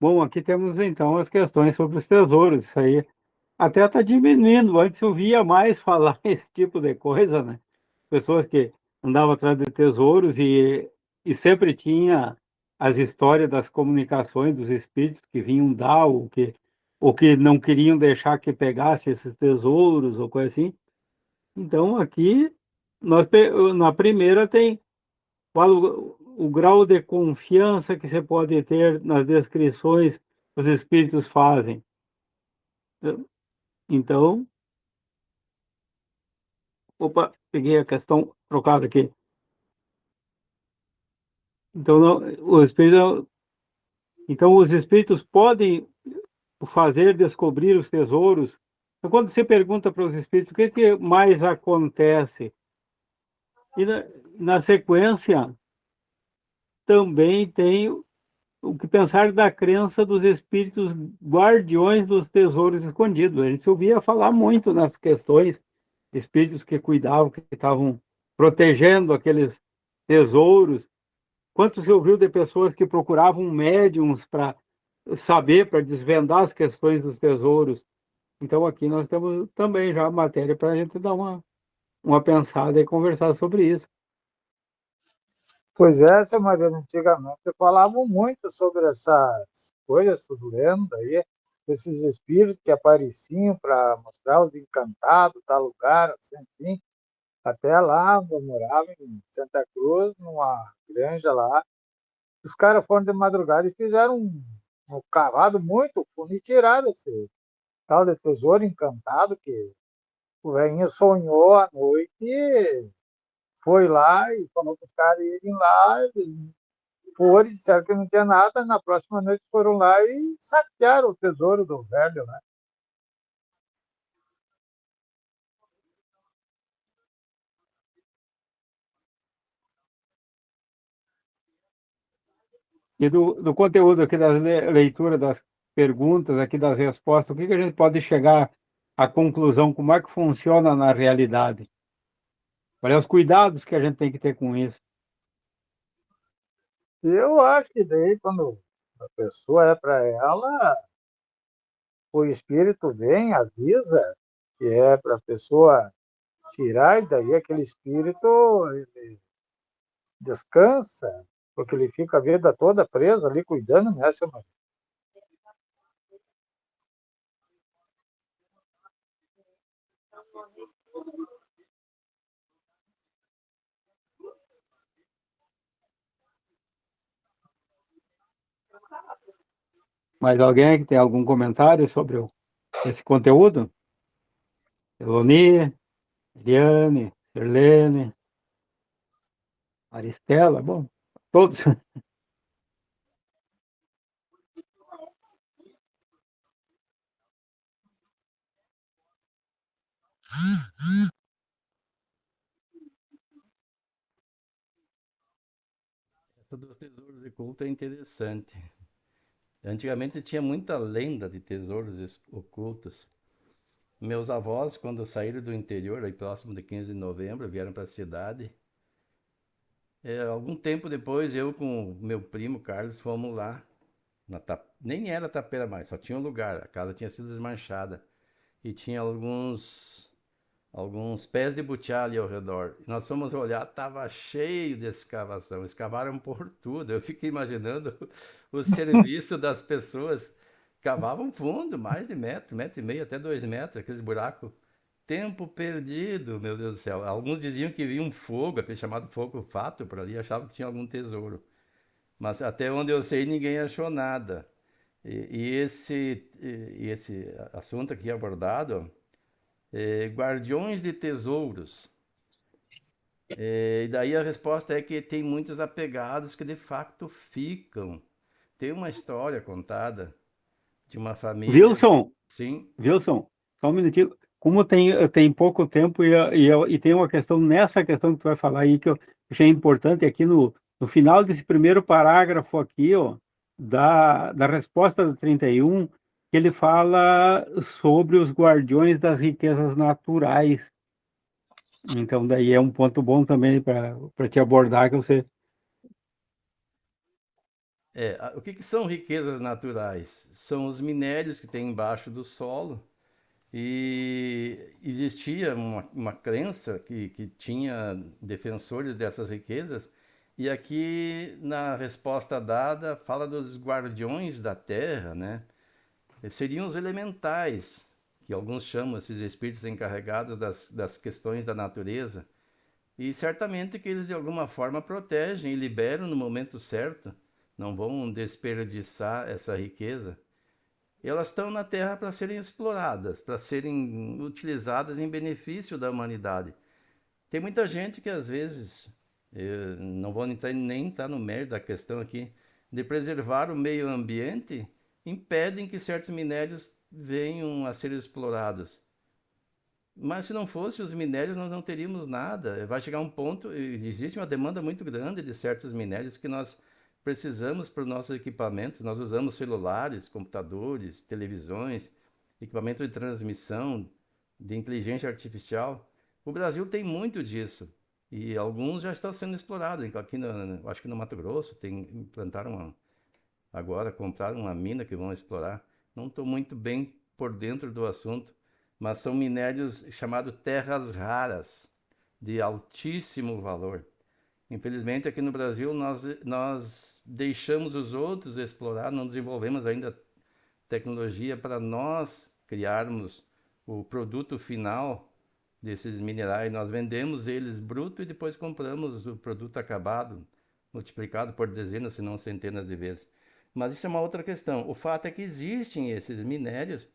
Bom, aqui temos então as questões sobre os tesouros. Isso aí até está diminuindo. Antes eu via mais falar esse tipo de coisa, né? Pessoas que andavam atrás de tesouros e sempre tinha as histórias das comunicações dos espíritos que vinham dar ou que não queriam deixar que pegasse esses tesouros ou coisa assim. Então aqui na primeira tem qual o grau de confiança que você pode ter nas descrições que os espíritos fazem. Então, opa, peguei a questão trocada aqui. Então, os espíritos podem fazer descobrir os tesouros. Então, quando você pergunta para os espíritos o que mais acontece, e na sequência também tem o que pensar da crença dos espíritos guardiões dos tesouros escondidos. A gente ouvia falar muito nas questões, espíritos que cuidavam, que estavam protegendo aqueles tesouros. Quanto se ouviu de pessoas que procuravam médiums para saber, para desvendar as questões dos tesouros. Então aqui nós temos também já matéria para a gente dar uma pensada e conversar sobre isso. Pois é, seu Mariano, antigamente falavam muito sobre essas coisas, sobre lenda aí, esses espíritos que apareciam para mostrar os encantados, tal lugar, assim. Até lá, onde eu morava, em Santa Cruz, numa granja lá, os caras foram de madrugada e fizeram um cavado muito fundo e tiraram esse tal de tesouro encantado que o velhinho sonhou à noite e foi lá e falou para os caras irem lá, eles foram, disseram que não tinha nada, na próxima noite foram lá e saquearam o tesouro do velho, né? E do conteúdo aqui das leituras, das perguntas, aqui das respostas, o que a gente pode chegar à conclusão, como é que funciona na realidade? Quais os cuidados que a gente tem que ter com isso? Eu acho que daí, quando a pessoa é para ela, o espírito vem, avisa, que é para a pessoa tirar, e daí aquele espírito ele descansa, porque ele fica a vida toda preso ali, cuidando, né, seu marido? Mais alguém que tem algum comentário sobre esse conteúdo? Eloni, Eliane, Sirlene, Maristela, bom, todos. Essa dos tesouros de culto é interessante. Antigamente tinha muita lenda de tesouros ocultos. Meus avós, quando saíram do interior, aí próximo de 15 de novembro, vieram para a cidade. Algum tempo depois, eu com o meu primo Carlos fomos lá. Nem era Tapera mais, só tinha um lugar. A casa tinha sido desmanchada. E tinha alguns pés de butiá ali ao redor. E nós fomos olhar, estava cheio de escavação. Escavaram por tudo. Eu fiquei imaginando o serviço das pessoas. Cavavam fundo, mais de metro e meio, até 2 metros, aqueles buracos. Tempo perdido, meu Deus do céu. Alguns diziam que viam fogo, aquele chamado fogo fato por ali, achavam que tinha algum tesouro. Mas até onde eu sei, ninguém achou nada. E esse assunto aqui abordado, guardiões de tesouros. E daí a resposta é que tem muitos apegados que de facto ficam. Tem uma história contada de uma família. Sim. Wilson, só um minutinho. Como tem pouco tempo e tem uma questão, nessa questão que tu vai falar aí, que eu achei importante aqui no final desse primeiro parágrafo aqui, ó, da resposta do 31, que ele fala sobre os guardiões das riquezas naturais. Então, daí é um ponto bom também para te abordar, que você... O que são riquezas naturais? São os minérios que tem embaixo do solo. E existia uma crença que tinha defensores dessas riquezas, e aqui na resposta dada fala dos guardiões da terra, né? Seriam os elementais, que alguns chamam esses espíritos encarregados das questões da natureza, e certamente que eles de alguma forma protegem e liberam no momento certo, não vão desperdiçar essa riqueza. Elas estão na Terra para serem exploradas, para serem utilizadas em benefício da humanidade. Tem muita gente que às vezes, eu não vou nem entrar no mérito da questão aqui, de preservar o meio ambiente, impedem que certos minérios venham a ser explorados. Mas se não fosse os minérios, nós não teríamos nada. Vai chegar um ponto, existe uma demanda muito grande de certos minérios que nós precisamos para os nossos equipamentos. Nós usamos celulares, computadores, televisões, equipamento de transmissão, de inteligência artificial. O Brasil tem muito disso. E alguns já estão sendo explorados. Aqui, acho que no Mato Grosso, compraram uma mina que vão explorar. Não estou muito bem por dentro do assunto, mas são minérios chamados terras raras, de altíssimo valor. Infelizmente, aqui no Brasil, nós deixamos os outros explorar, não desenvolvemos ainda tecnologia para nós criarmos o produto final desses minerais. Nós vendemos eles bruto e depois compramos o produto acabado, multiplicado por dezenas, se não centenas de vezes. Mas isso é uma outra questão. O fato é que existem esses minérios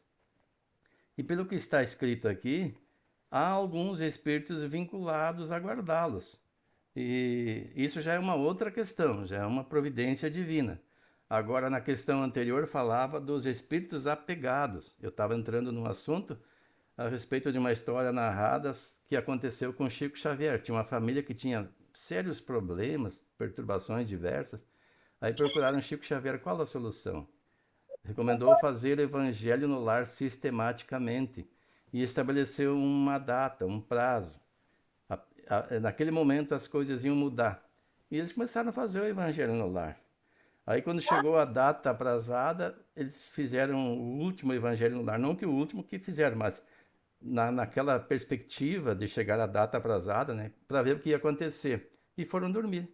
e, pelo que está escrito aqui, há alguns espíritos vinculados a guardá-los. E isso já é uma outra questão, já é uma providência divina. Agora, na questão anterior, falava dos espíritos apegados. Eu estava entrando num assunto a respeito de uma história narrada que aconteceu com Chico Xavier. Tinha uma família que tinha sérios problemas, perturbações diversas. Aí procuraram Chico Xavier, qual a solução? Recomendou fazer o evangelho no lar sistematicamente e estabeleceu uma data, um prazo. Naquele momento as coisas iam mudar. E eles começaram a fazer o evangelho no lar. Aí quando chegou a data aprazada, eles fizeram o último evangelho no lar, não que o último que fizeram, mas naquela perspectiva de chegar à data aprazada, né, para ver o que ia acontecer. E foram dormir.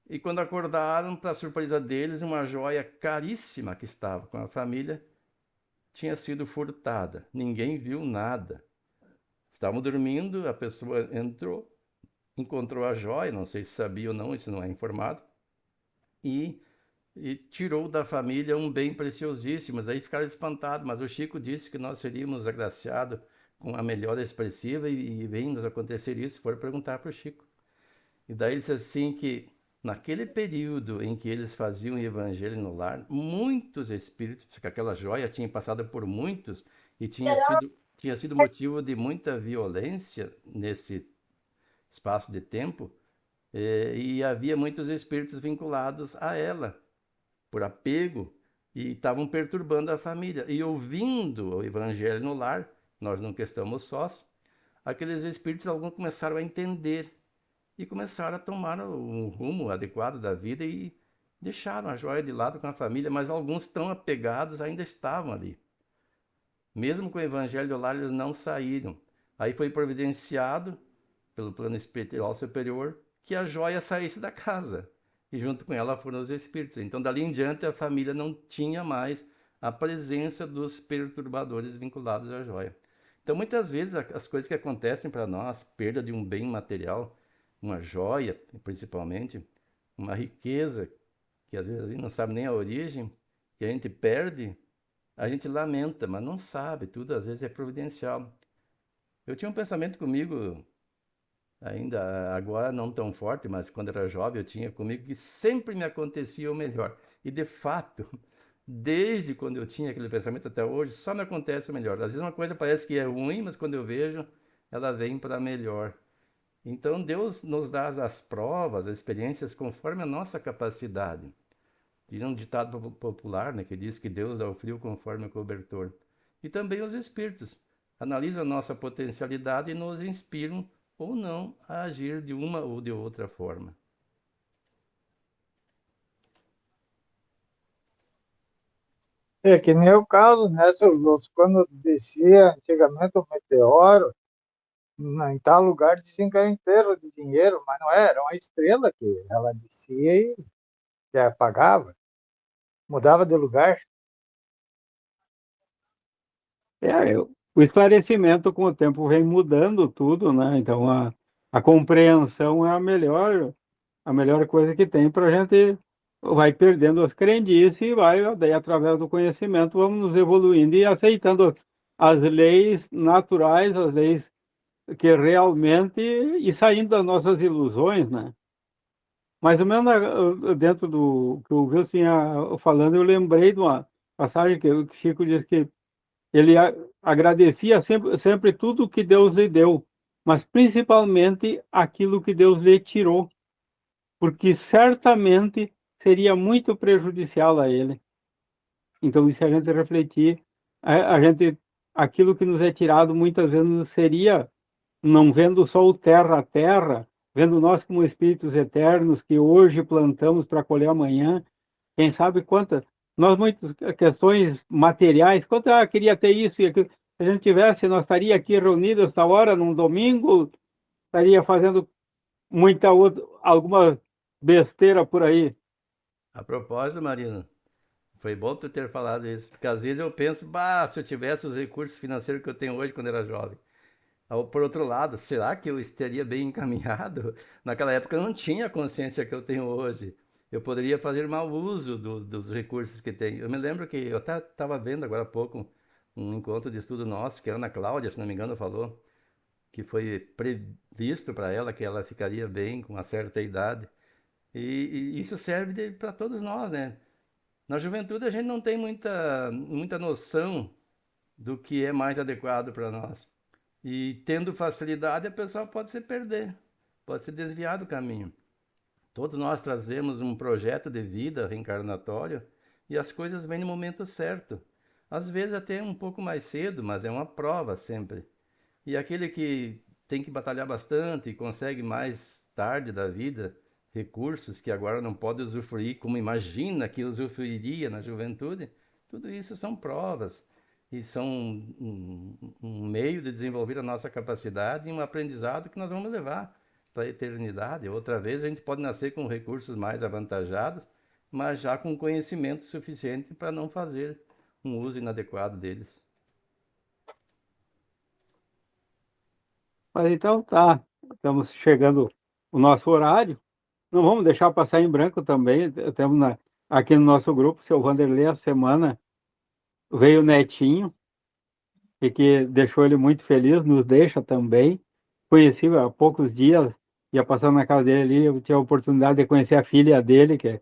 E quando acordaram, para surpresa deles, uma joia caríssima que estava com a família tinha sido furtada. Ninguém viu nada. Estavam dormindo, a pessoa entrou, encontrou a joia, não sei se sabia ou não, isso não é informado, e tirou da família um bem preciosíssimo. Mas aí ficaram espantados, mas o Chico disse que nós seríamos agraciados com a melhora expressiva e vem nos acontecer isso. Foram perguntar para o Chico. E daí ele disse assim que naquele período em que eles faziam o evangelho no lar, muitos espíritos, porque aquela joia tinha passado por muitos e tinha sido motivo de muita violência nesse espaço de tempo, e havia muitos espíritos vinculados a ela, por apego, e estavam perturbando a família. E ouvindo o evangelho no lar, nós nunca estamos sós, aqueles espíritos alguns começaram a entender e começaram a tomar um rumo adequado da vida e deixaram a joia de lado com a família, mas alguns tão apegados ainda estavam ali. Mesmo com o evangelho do lar, eles não saíram. Aí foi providenciado pelo plano espiritual superior que a joia saísse da casa. E junto com ela foram os espíritos. Então, dali em diante, a família não tinha mais a presença dos perturbadores vinculados à joia. Então, muitas vezes, as coisas que acontecem para nós, perda de um bem material, uma joia, principalmente, uma riqueza, que às vezes a gente não sabe nem a origem, que a gente perde, a gente lamenta, mas não sabe, tudo às vezes é providencial. Eu tinha um pensamento comigo, ainda agora não tão forte, mas quando era jovem eu tinha comigo que sempre me acontecia o melhor. E de fato, desde quando eu tinha aquele pensamento até hoje, só me acontece o melhor. Às vezes uma coisa parece que é ruim, mas quando eu vejo, ela vem para melhor. Então Deus nos dá as provas, as experiências conforme a nossa capacidade. Diz um ditado popular, né, que diz que Deus dá o frio conforme o cobertor. E também os espíritos analisam a nossa potencialidade e nos inspiram ou não a agir de uma ou de outra forma. É que nem o caso, né, seu Lúcio, quando descia antigamente o meteoro, em tal lugar diziam que era enterro de dinheiro, mas não era uma estrela que ela descia e apagava, mudava de lugar. O esclarecimento com o tempo vem mudando tudo, né? Então a compreensão é a melhor coisa que tem para a gente vai perdendo as crendices e vai, daí através do conhecimento vamos nos evoluindo e aceitando as leis naturais, as leis que realmente e saindo das nossas ilusões, né? Mais ou menos dentro do que o Wilson tinha falando, eu lembrei de uma passagem que o Chico disse que ele agradecia sempre tudo que Deus lhe deu, mas principalmente aquilo que Deus lhe tirou, porque certamente seria muito prejudicial a ele. Então, se a gente refletir, a gente, aquilo que nos é tirado muitas vezes seria, não vendo só o terra a terra, vendo nós como espíritos eternos que hoje plantamos para colher amanhã, quem sabe quantas, nós muitas questões materiais, quanto queria ter isso e aquilo, se a gente tivesse, nós estaria aqui reunidos esta hora, num domingo, estaria fazendo alguma besteira por aí. A propósito, Marina, foi bom tu ter falado isso, porque às vezes eu penso, se eu tivesse os recursos financeiros que eu tenho hoje quando era jovem. Por outro lado, será que eu estaria bem encaminhado? Naquela época eu não tinha a consciência que eu tenho hoje. Eu poderia fazer mau uso dos recursos que tenho. Eu me lembro que eu até estava vendo agora há pouco um encontro de estudo nosso, que a Ana Cláudia, se não me engano, falou que foi previsto para ela que ela ficaria bem com uma certa idade. E isso serve para todos nós, né? Na juventude a gente não tem muita noção do que é mais adequado para nós. E tendo facilidade, a pessoa pode se perder, pode se desviar do caminho. Todos nós trazemos um projeto de vida reencarnatório e as coisas vêm no momento certo. Às vezes até um pouco mais cedo, mas é uma prova sempre. E aquele que tem que batalhar bastante e consegue mais tarde da vida, recursos que agora não pode usufruir como imagina que usufruiria na juventude, tudo isso são provas e são um meio de desenvolver a nossa capacidade e um aprendizado que nós vamos levar para a eternidade. Outra vez a gente pode nascer com recursos mais avantajados, mas já com conhecimento suficiente para não fazer um uso inadequado deles. Mas então tá, estamos chegando o nosso horário. Não vamos deixar passar em branco também. Temos aqui no nosso grupo, seu Vanderlei, a semana veio o netinho, e que deixou ele muito feliz, nos deixa também. Conheci há poucos dias, ia passando na casa dele ali, eu tive a oportunidade de conhecer a filha dele, que é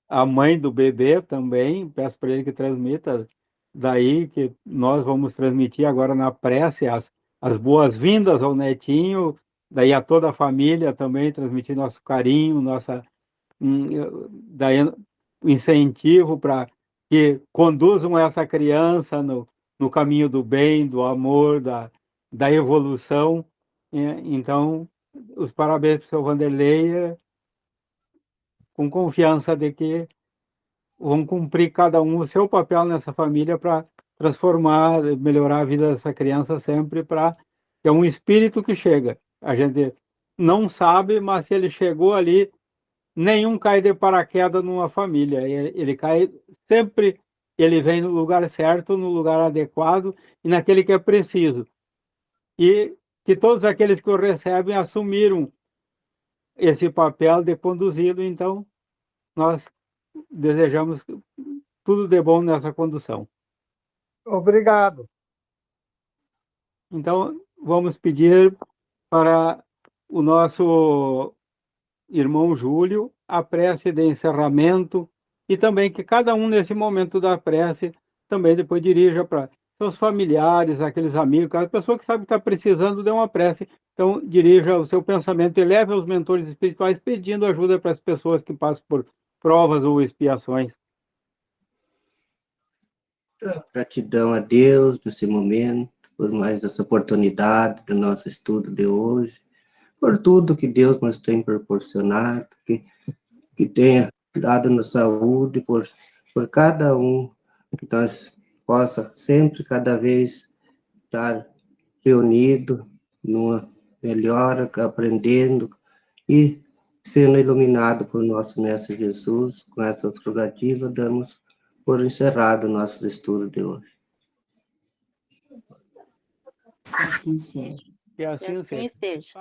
a mãe do bebê também. Peço para ele que transmita daí, que nós vamos transmitir agora na prece as boas-vindas ao netinho, daí a toda a família também, transmitir nosso carinho, daí o incentivo para que conduzam essa criança no caminho do bem, do amor, da evolução. Então, os parabéns para o seu Vanderlei, com confiança de que vão cumprir cada um o seu papel nessa família para transformar, melhorar a vida dessa criança sempre, para que é um espírito que chega. A gente não sabe, mas se ele chegou ali, nenhum cai de paraquedas numa família. Ele cai sempre, ele vem no lugar certo, no lugar adequado e naquele que é preciso. E que todos aqueles que o recebem assumiram esse papel de conduzi-lo. Então, nós desejamos tudo de bom nessa condução. Obrigado. Então, vamos pedir para o nosso irmão Júlio a prece de encerramento e também que cada um, nesse momento da prece, também depois dirija para seus familiares, aqueles amigos, aquela pessoa que sabe que está precisando de uma prece. Então, dirija o seu pensamento e leve aos mentores espirituais pedindo ajuda para as pessoas que passam por provas ou expiações. Gratidão a Deus nesse momento, por mais essa oportunidade do nosso estudo de hoje, por tudo que Deus nos tem proporcionado, que tenha dado-nos saúde, por cada um, que nós possa sempre, cada vez, estar reunido numa melhora, aprendendo e sendo iluminado por nosso Mestre Jesus. Com essas rogativas, damos por encerrado o nosso estudo de hoje. Assim seja. Que assim seja.